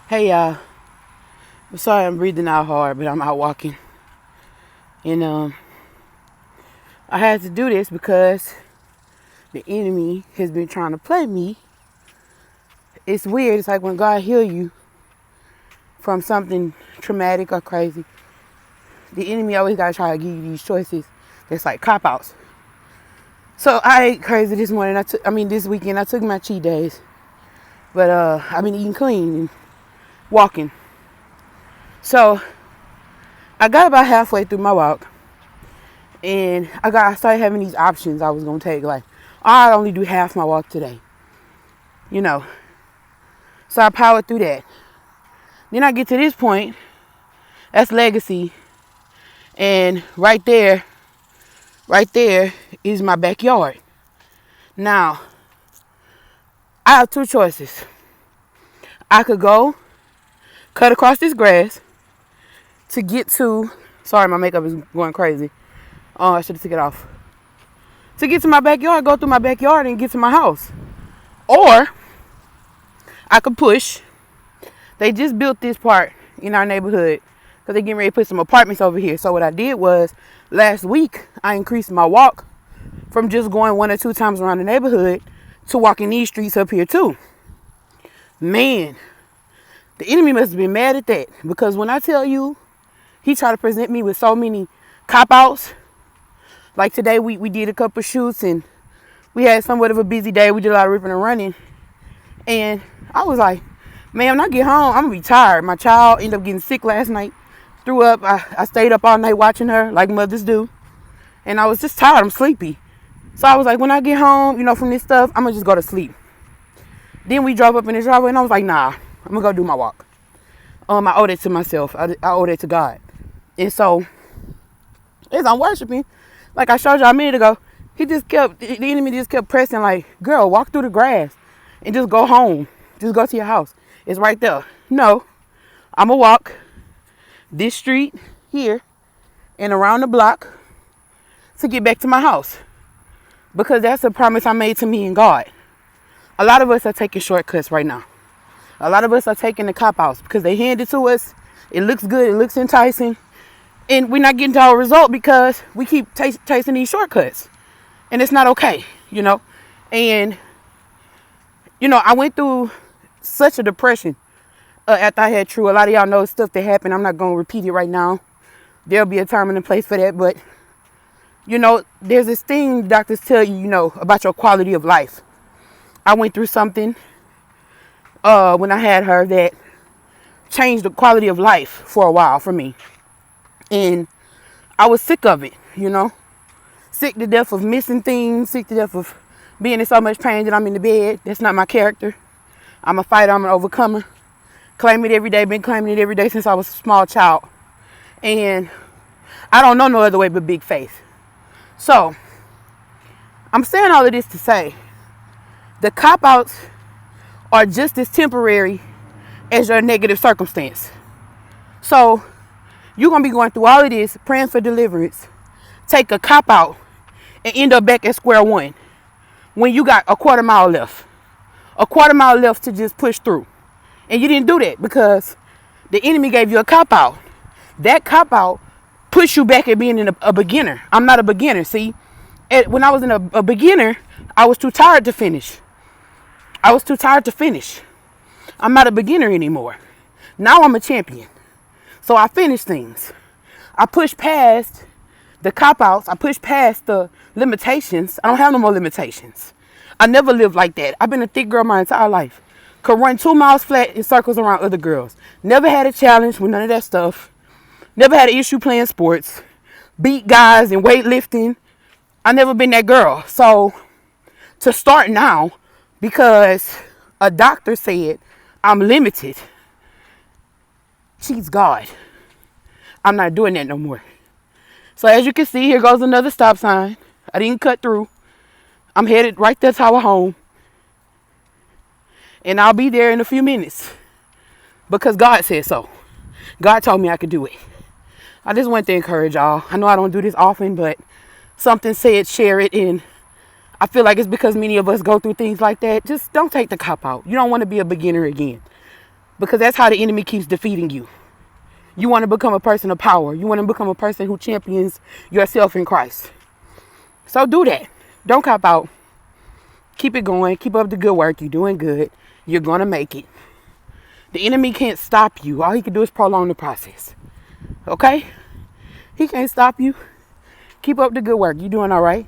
Hey y'all, I'm sorry I'm breathing out hard, but I'm out walking. And I had to do this because the enemy has been trying to play me. It's weird. It's like when God heal you from something traumatic or crazy, the enemy always gotta try to give you these choices that's like cop outs. So I ate crazy this morning. This weekend I took my cheat days, but I've been eating clean and walking. So I got about halfway through my walk, and I started having these options I was gonna take. Like, I'd only do half my walk today, you know. So I powered through that. Then I get to this point, that's Legacy, and right there is my backyard. Now, I have two choices. I could go cut across this grass to get to. Sorry, my makeup is going crazy. Oh, I should have took it off. To get to my backyard, go through my backyard and get to my house. Or I could push. They just built this part in our neighborhood because they're getting ready to put some apartments over here. So what I did was last week I increased my walk from just going 1 or 2 times around the neighborhood to walking these streets up here too. Man, the enemy must have been mad at that, because when I tell you he tried to present me with so many cop-outs. Like today we did a couple shoots and we had somewhat of a busy day. We did a lot of ripping and running. And I was like, man, when I get home, I'm going to be tired. My child ended up getting sick last night. Threw up. I stayed up all night watching her like mothers do. And I was just tired. I'm sleepy. So I was like, when I get home, from this stuff, I'm going to just go to sleep. Then we drove up in the driveway and I was like, nah, I'm going to go do my walk. I owed it to myself. I owed it to God. And so as I'm worshiping, like I showed y'all a minute ago, the enemy just kept pressing like, girl, walk through the grass and just go home. Just go to your house. It's right there. No, I'm going to walk this street here and around the block to get back to my house. Because that's a promise I made to me and God. A lot of us are taking shortcuts right now. A lot of us are taking the cop-outs because they hand it to us. It looks good. It looks enticing. And we're not getting to our result because we keep chasing these shortcuts. And it's not okay, And, I went through such a depression after I had True. A lot of y'all know stuff that happened. I'm not going to repeat it right now. There'll be a time and a place for that. But, there's this thing doctors tell you, about your quality of life. I went through something when I had her that changed the quality of life for a while for me. And I was sick of it, Sick to death of missing things, sick to death of being in so much pain that I'm in the bed. That's not my character. I'm a fighter, I'm an overcomer. Claim it every day, been claiming it every day since I was a small child. And I don't know no other way but big faith. So, I'm saying all of this to say, the cop-outs are just as temporary as your negative circumstance. So, you're going to be going through all of this, praying for deliverance, take a cop-out, and end up back at square one when you got a quarter mile left. A quarter mile left to just push through. And you didn't do that because the enemy gave you a cop-out. That cop-out pushed you back at being a beginner. I'm not a beginner, see? When I was in a beginner, I was too tired to finish. I'm not a beginner anymore. Now I'm a champion. So I finish things. I push past the cop-outs. I push past the limitations. I don't have no more limitations. I never lived like that. I've been a thick girl my entire life. Could run 2 miles flat in circles around other girls. Never had a challenge with none of that stuff. Never had an issue playing sports. Beat guys in weightlifting. I never been that girl. So to start now, because a doctor said I'm limited, she's God. I'm not doing that no more. So as you can see, here goes another stop sign. I didn't cut through. I'm headed right there to our home. And I'll be there in a few minutes. Because God said so. God told me I could do it. I just want to encourage y'all. I know I don't do this often, but something said share it. And I feel like it's because many of us go through things like that. Just don't take the cop out. You don't want to be a beginner again. Because that's how the enemy keeps defeating you. You want to become a person of power. You want to become a person who champions yourself in Christ. So do that. Don't cop out. Keep it going. Keep up the good work. You're doing good. You're going to make it. The enemy can't stop you. All he can do is prolong the process. Okay? He can't stop you. Keep up the good work. You're doing all right.